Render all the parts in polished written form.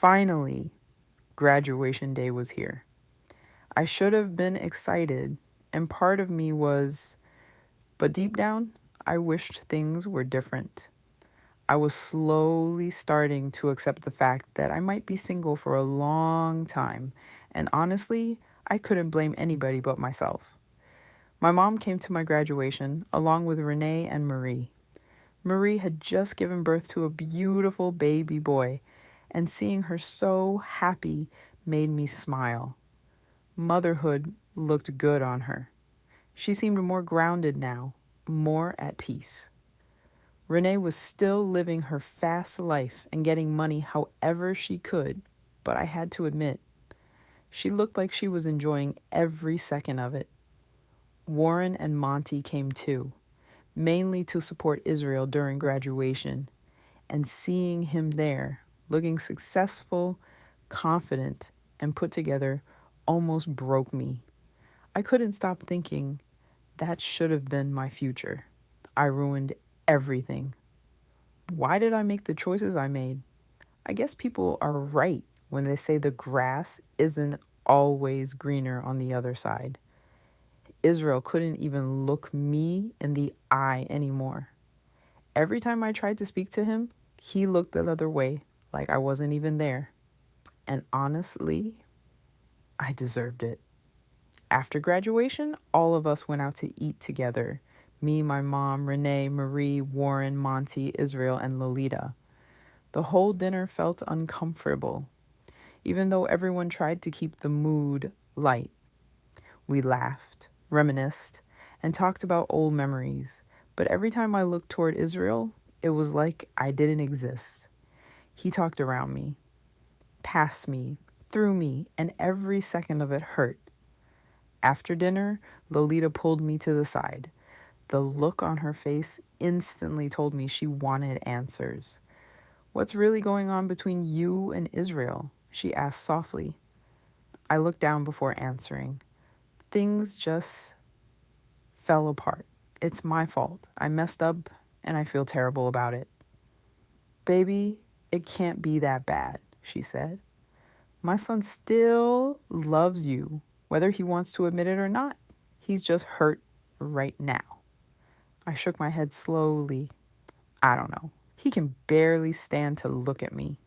Finally, graduation day was here. I should have been excited, and part of me was, but deep down, I wished things were different. I was slowly starting to accept the fact that I might be single for a long time, and honestly, I couldn't blame anybody but myself. My mom came to my graduation along with Renee and Marie. Marie had just given birth to a beautiful baby boy, and seeing her so happy made me smile. Motherhood looked good on her. She seemed more grounded now, more at peace. Renee was still living her fast life and getting money however she could, but I had to admit, she looked like she was enjoying every second of it. Warren and Monty came too, mainly to support Israel during graduation, and seeing him there, looking successful, confident, and put together, almost broke me. I couldn't stop thinking, that should have been my future. I ruined everything. Why did I make the choices I made? I guess people are right when they say the grass isn't always greener on the other side. Israel couldn't even look me in the eye anymore. Every time I tried to speak to him, he looked the other way, like I wasn't even there. And honestly, I deserved it. After graduation, all of us went out to eat together. Me, my mom, Renee, Marie, Warren, Monty, Israel, and Lolita. The whole dinner felt uncomfortable, even though everyone tried to keep the mood light. We laughed, reminisced, and talked about old memories. But every time I looked toward Israel, it was like I didn't exist. He talked around me, past me, through me, and every second of it hurt. After dinner, Lolita pulled me to the side. The look on her face instantly told me she wanted answers. "What's really going on between you and Israel?" she asked softly. I looked down before answering. Things just fell apart. It's my fault. I messed up and I feel terrible about it. "Baby, it can't be that bad," she said. "My son still loves you, whether he wants to admit it or not. He's just hurt right now." I shook my head slowly. I don't know. He can barely stand to look at me.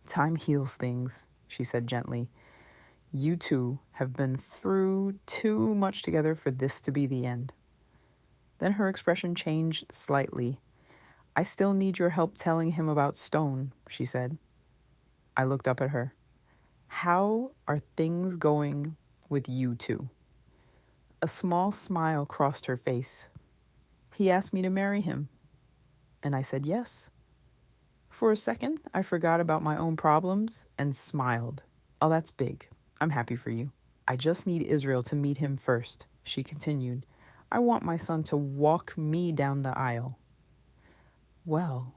"Time heals things," she said gently. "You two have been through too much together for this to be the end." Then her expression changed slightly. "I still need your help telling him about Stone," she said. I looked up at her. "How are things going with you two?" A small smile crossed her face. "He asked me to marry him, and I said yes." For a second, I forgot about my own problems and smiled. "Oh, that's big. I'm happy for you. I just need Israel to meet him first," she continued. "I want my son to walk me down the aisle." "Well,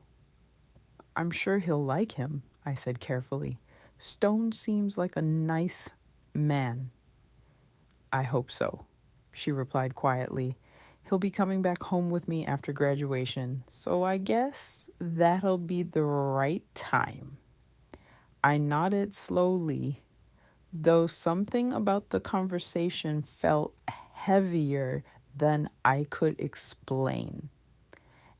I'm sure he'll like him," I said carefully. "Stone seems like a nice man." "I hope so," she replied quietly. "He'll be coming back home with me after graduation, so I guess that'll be the right time." I nodded slowly, though something about the conversation felt heavier than I could explain.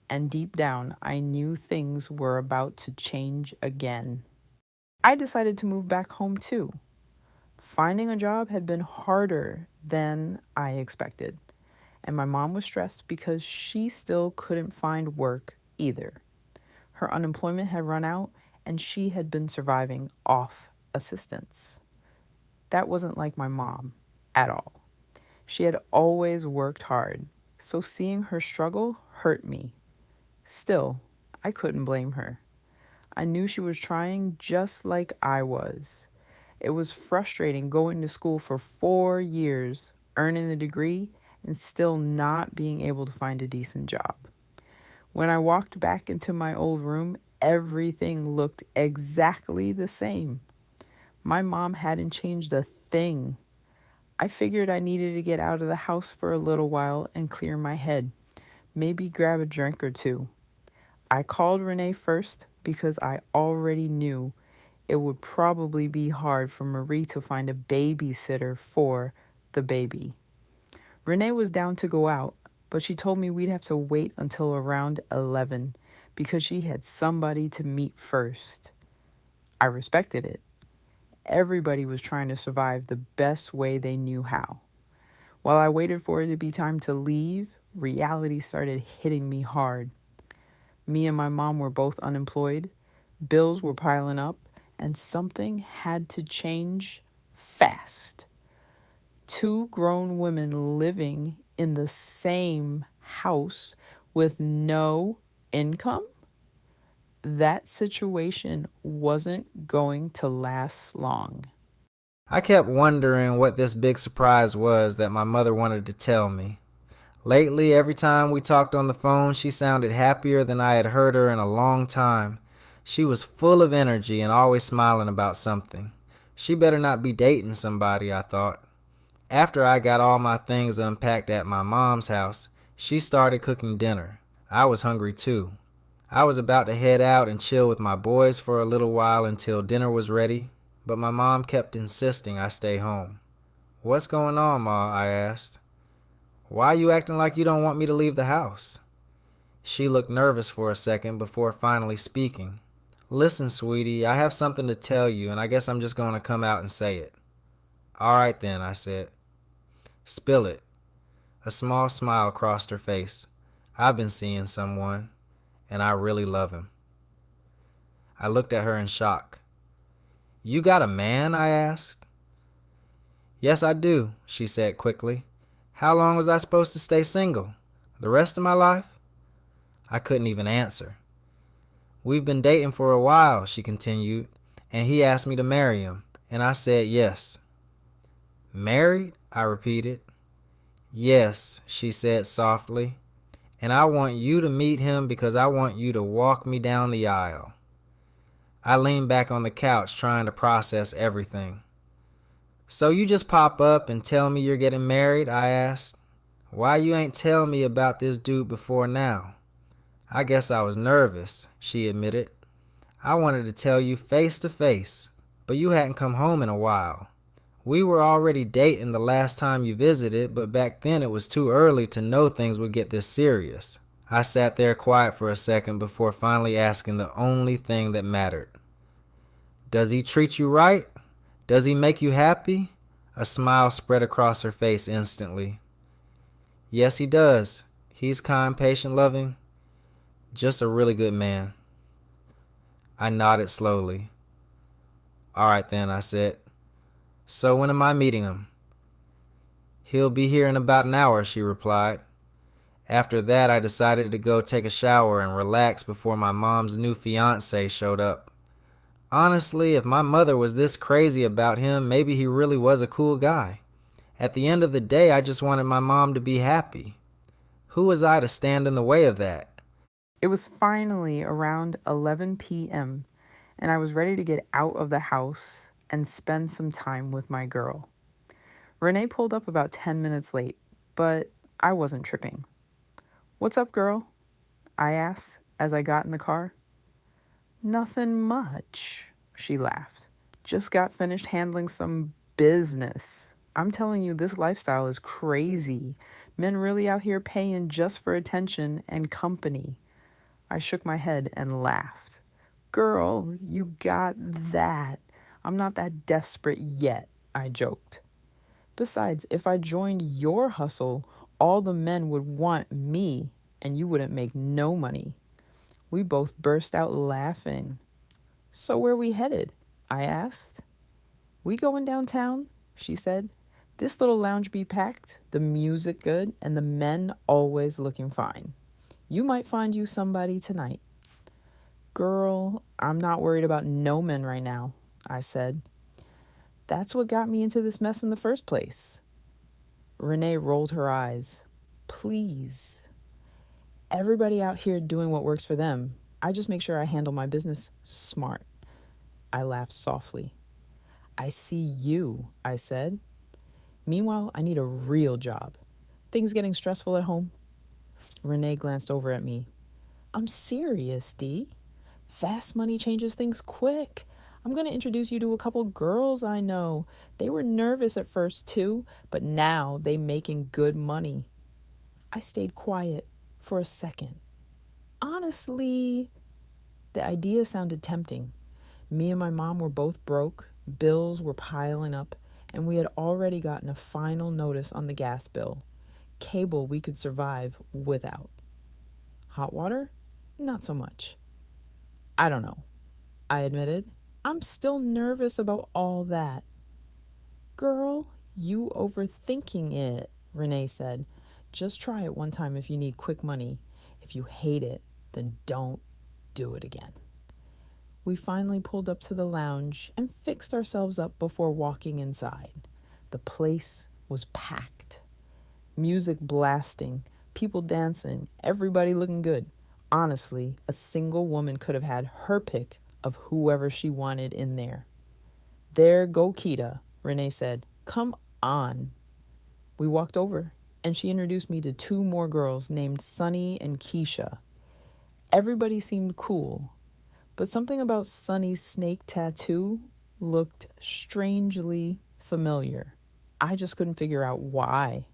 And deep down, I knew things were about to change again. I decided to move back home too. Finding a job had been harder than I expected, and my mom was stressed because she still couldn't find work either. Her unemployment had run out, and she had been surviving off assistance. That wasn't like my mom at all. She had always worked hard, so seeing her struggle hurt me. Still, I couldn't blame her. I knew she was trying just like I was. It was frustrating going to school for 4 years, earning a degree, and still not being able to find a decent job. When I walked back into my old room, everything looked exactly the same. My mom hadn't changed a thing. I figured I needed to get out of the house for a little while and clear my head, maybe grab a drink or two. I called Renee first because I already knew it would probably be hard for Marie to find a babysitter for the baby. Renee was down to go out, but she told me we'd have to wait until around 11 because she had somebody to meet first. I respected it. Everybody was trying to survive the best way they knew how. While I waited for it to be time to leave, reality started hitting me hard. Me and my mom were both unemployed, bills were piling up, and something had to change fast. 2 grown women living in the same house with no income? That situation wasn't going to last long. I kept wondering what this big surprise was that my mother wanted to tell me. Lately, every time we talked on the phone, she sounded happier than I had heard her in a long time. She was full of energy and always smiling about something. She better not be dating somebody, I thought. After I got all my things unpacked at my mom's house, she started cooking dinner. I was hungry too. I was about to head out and chill with my boys for a little while until dinner was ready, but my mom kept insisting I stay home. "What's going on, Ma?" I asked. "Why are you acting like you don't want me to leave the house?" She looked nervous for a second before finally speaking. "Listen, sweetie, I have something to tell you, and I guess I'm just going to come out and say it." "All right then," I said. "Spill it." A small smile crossed her face. "I've been seeing someone, and I really love him." I looked at her in shock. "You got a man?" I asked. "Yes, I do," she said quickly. "How long was I supposed to stay single? The rest of my life?" I couldn't even answer. "We've been dating for a while," she continued, "and he asked me to marry him, and I said yes." "Married?" I repeated. "Yes," she said softly, "and I want you to meet him because I want you to walk me down the aisle." I leaned back on the couch trying to process everything. "So you just pop up and tell me you're getting married?" I asked. "Why you ain't tell me about this dude before now?" "I guess I was nervous," she admitted. "I wanted to tell you face to face, but you hadn't come home in a while. We were already dating the last time you visited, but back then it was too early to know things would get this serious." I sat there quiet for a second before finally asking the only thing that mattered. "Does he treat you right? Does he make you happy?" A smile spread across her face instantly. "Yes, he does. He's kind, patient, loving. Just a really good man." I nodded slowly. "All right then," I said. "So when am I meeting him?" "He'll be here in about an hour," she replied. After that, I decided to go take a shower and relax before my mom's new fiancé showed up. Honestly, if my mother was this crazy about him, maybe he really was a cool guy. At the end of the day, I just wanted my mom to be happy. Who was I to stand in the way of that? It was finally around 11 p.m., and I was ready to get out of the house and spend some time with my girl. Renee pulled up about 10 minutes late, but I wasn't tripping. "What's up, girl?" I asked as I got in the car. "Nothing much," she laughed. "Just got finished handling some business. I'm telling you, this lifestyle is crazy. Men really out here paying just for attention and company." I shook my head and laughed. "Girl, you got that. I'm not that desperate yet," I joked. "Besides, if I joined your hustle, all the men would want me, and you wouldn't make no money." We both burst out laughing. "So where we headed?" I asked. "We going downtown?" she said. "This little lounge be packed, the music good, and the men always looking fine. You might find you somebody tonight." "Girl, I'm not worried about no men right now," I said. "That's what got me into this mess in the first place." Renee rolled her eyes. "Please. Everybody out here doing what works for them. I just make sure I handle my business smart." I laughed softly. "I see you," I said. "Meanwhile, I need a real job. Things getting stressful at home?" Renee glanced over at me. "I'm serious, D. Fast money changes things quick. I'm going to introduce you to a couple girls I know. They were nervous at first too, but now they making good money. I stayed quiet for a second. Honestly, the idea sounded tempting. Me and my mom were both broke, bills were piling up, and we had already gotten a final notice on the gas bill. Cable we could survive without. Hot water? Not so much. I don't know, I admitted. I'm still nervous about all that. Girl, you overthinking it, Renee said. Just try it one time if you need quick money. If you hate it, then don't do it again. We finally pulled up to the lounge and fixed ourselves up before walking inside. The place was packed. Music blasting, people dancing, everybody looking good. Honestly, a single woman could have had her pick of whoever she wanted in there. There go Kita, Renee said. Come on. We walked over, and she introduced me to two more girls named Sunny and Keisha. Everybody seemed cool, but something about Sunny's snake tattoo looked strangely familiar. I just couldn't figure out why.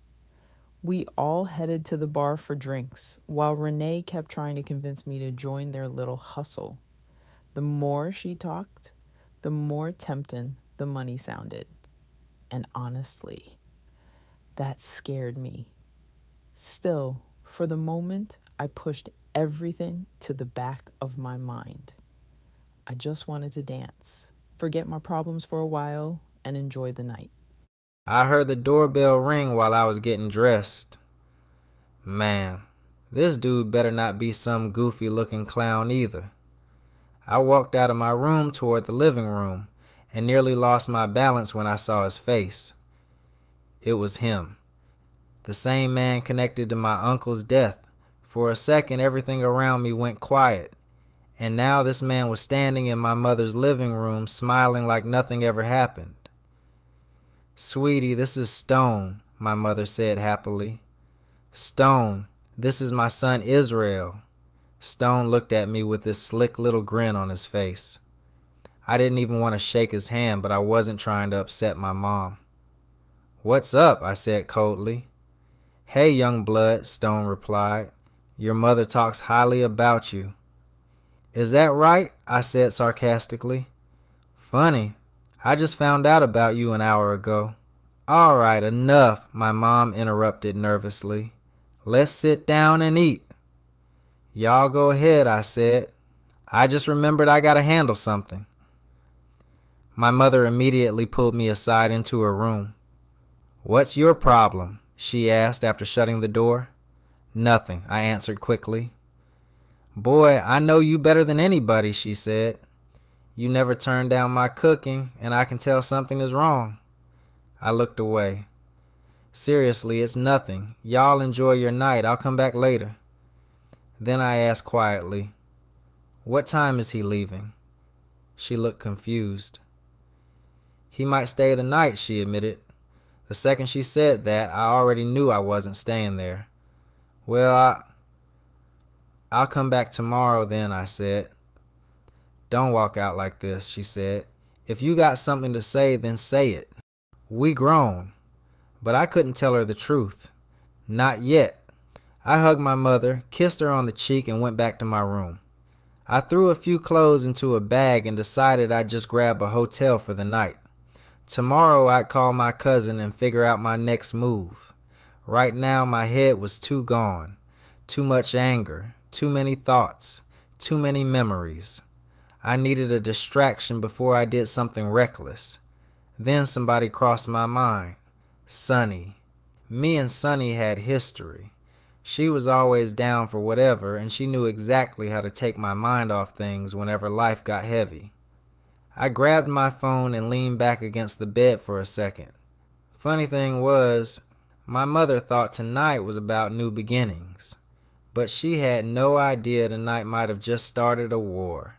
We all headed to the bar for drinks, while Renee kept trying to convince me to join their little hustle. The more she talked, the more tempting the money sounded. And honestly, that scared me. Still, for the moment, I pushed everything to the back of my mind. I just wanted to dance, forget my problems for a while, and enjoy the night. I heard the doorbell ring while I was getting dressed. Man, this dude better not be some goofy looking clown either. I walked out of my room toward the living room and nearly lost my balance when I saw his face. It was him, the same man connected to my uncle's death. For a second, everything around me went quiet, and now this man was standing in my mother's living room smiling like nothing ever happened. "Sweetie, this is Stone," my mother said happily. "Stone, this is my son Israel." Stone looked at me with this slick little grin on his face. I didn't even want to shake his hand, but I wasn't trying to upset my mom. "What's up?" I said coldly. "Hey, young blood," Stone replied. "Your mother talks highly about you." "Is that right?" I said sarcastically. "Funny. I just found out about you an hour ago." "All right, enough," my mom interrupted nervously. "Let's sit down and eat." "Y'all go ahead," I said. "I just remembered I gotta handle something." My mother immediately pulled me aside into her room. "What's your problem?" she asked after shutting the door. "Nothing," I answered quickly. "Boy, I know you better than anybody," she said. "You never turn down my cooking, and I can tell something is wrong." I looked away. "Seriously, it's nothing. Y'all enjoy your night. I'll come back later." Then I asked quietly, "What time is he leaving?" She looked confused. "He might stay the night," she admitted. The second she said that, I already knew I wasn't staying there. "Well, I'll come back tomorrow then," I said. "Don't walk out like this," she said. "If you got something to say, then say it. We grown." But I couldn't tell her the truth. Not yet. I hugged my mother, kissed her on the cheek, and went back to my room. I threw a few clothes into a bag and decided I'd just grab a hotel for the night. Tomorrow I'd call my cousin and figure out my next move. Right now my head was too gone. Too much anger, too many thoughts, too many memories. I needed a distraction before I did something reckless. Then somebody crossed my mind. Sunny. Me and Sunny had history. She was always down for whatever, and she knew exactly how to take my mind off things whenever life got heavy. I grabbed my phone and leaned back against the bed for a second. Funny thing was, my mother thought tonight was about new beginnings, but she had no idea the night might have just started a war.